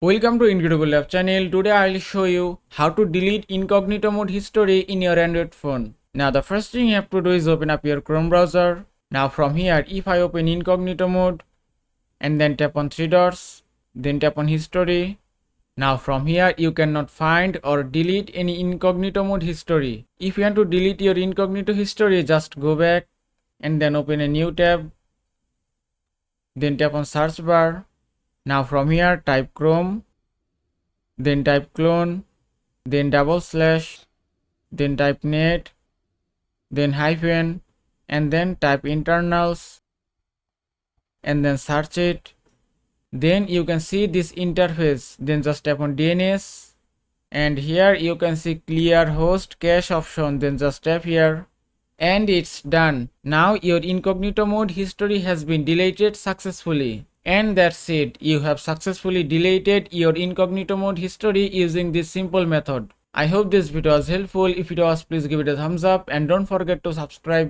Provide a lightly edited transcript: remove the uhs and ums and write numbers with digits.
Welcome to Incredible Lab channel. Today I'll show you how to delete incognito mode history in your Android phone. Now the first thing you have to do is open up your Chrome browser. Now from here, if I open incognito mode and then tap on three dots, then tap on history. Now from here you cannot find or delete any incognito mode history. If you want to delete your incognito history, just go back and then open a new tab. Then tap on search bar. Now from here type Chrome, then type clone, then double slash, then type net, then hyphen, and then type internals, and then search it. Then you can see this interface. Then just tap on DNS, and here you can see clear host cache option. Then just tap here, and it's done. Now your incognito mode history has been deleted successfully. And that's it. You have successfully deleted your incognito mode history using this simple method. I hope this video was helpful. If it was, please give it a thumbs up and don't forget to subscribe.